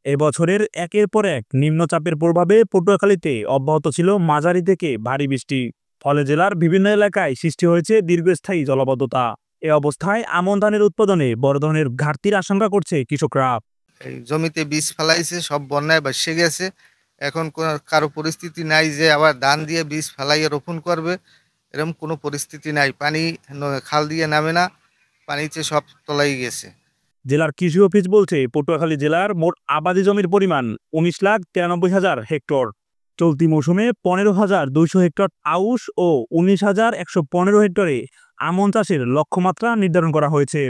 এবছরের একের পর এক নিম্নচাপের প্রভাবে পটুয়াখালীতে অব্যাহত ছিল মাঝারি থেকে ভারী বৃষ্টি। ফলে জেলার বিভিন্ন এলাকায় সৃষ্টি হয়েছে দীর্ঘস্থায়ী জলাবদ্ধতা। এ অবস্থায় আমন ধানের উৎপাদনে বড় ধরনের ঘাটতির আশঙ্কা করছে কৃষকরা। এই জমিতে বীজ ফেলাইছে, সব বন্যায় ভাসে গেছে। এখন কারো পরিস্থিতি নাই যে আবার ধান দিয়ে বীজ ফেলাইয়ে রোপণ করবে, এরকম কোনো পরিস্থিতি নাই। পানি খাল দিয়ে নামে না, পানিতে সব তলাই গেছে। জেলার কৃষি অফিস বলছে পটুয়াখালী জেলার মোট আবাদি জমির পরিমাণ 19,93,000 হেক্টর। চলতি মৌসুমে 15,200 হেক্টর আউশ ও 19,115 হেক্টরে আমন চাষের লক্ষ্যমাত্রা নির্ধারণ করা হয়েছে।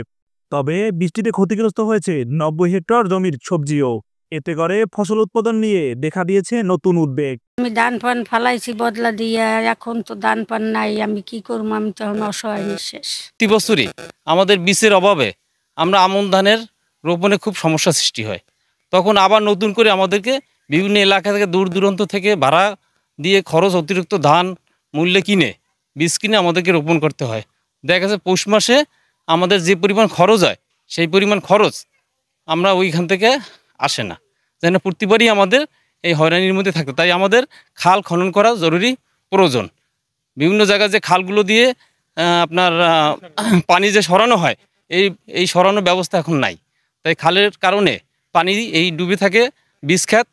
তবে বৃষ্টিতে ক্ষতিগ্রস্ত হয়েছে 90 হেক্টর জমির সবজিও। এতে করে ফসল উৎপাদন নিয়ে দেখা দিয়েছে নতুন উদ্বেগ। আমি ধান পান ফালাইছি বদলা দিয়ে, এখন তো ধান পান নাই, আমি কি করবো? আমি তখন অসহায় নিঃশেষ। প্রতি বছরই আমাদের বীজের অভাবে আমরা আমন ধানের রোপণে খুব সমস্যা সৃষ্টি হয়। তখন আবার নতুন করে আমাদেরকে বিভিন্ন এলাকা থেকে দূর দূরান্ত থেকে ভাড়া দিয়ে খরচ অতিরিক্ত ধান মূল্যে কিনে বীজ কিনে আমাদেরকে রোপণ করতে হয়। দেখা গেছে পৌষ মাসে আমাদের যে পরিমাণ খরচ হয় সেই পরিমাণ খরচ আমরা ওইখান থেকে আসে না, যেন প্রতিবারই আমাদের এই হয়রানির মধ্যে থাকতে। তাই আমাদের খাল খনন করা জরুরি প্রয়োজন। বিভিন্ন জায়গায় যে খালগুলো দিয়ে আপনার পানি যে সরানো হয়, এই সরানোর ব্যবস্থা এখন নাই। তাই খালের কারণে পানি এই ডুবে থাকে, বীজ ক্ষেত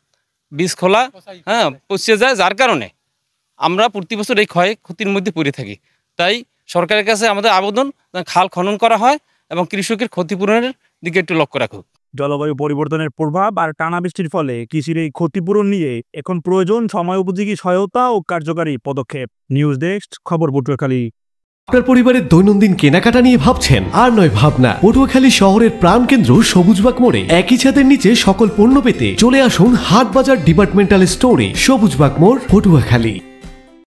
বীজ খোলা পচে যায়, যার কারণে আমরা প্রতি বছর এই ক্ষয়ক্ষতির মধ্যে পড়ে থাকি। তাই সরকারের কাছে আমাদের আবেদন, খাল খনন করা হয় এবং কৃষকের ক্ষতিপূরণের দিকে একটু লক্ষ্য রাখুক। জলবায়ু পরিবর্তনের প্রভাব আর টানা বৃষ্টির ফলে কৃষির এই ক্ষতিপূরণ নিয়ে এখন প্রয়োজন সময় উপযোগী সহায়তা ও কার্যকারী পদক্ষেপ। নিউজ ডেস্ক, খবর পটুয়াখালী। আপনার পরিবারের দৈনন্দিন কেনাকাটা নিয়ে ভাবছেন? আর নয় ভাবনা, পটুয়াখালী শহরের প্রাণকেন্দ্র সবুজবাগ মোড়ে একই ছাদের নিচে সকল পণ্য পেতে চলে আসুন হাটবাজার ডিপার্টমেন্টাল স্টোরে, সবুজবাগ মোড়, পটুয়াখালী।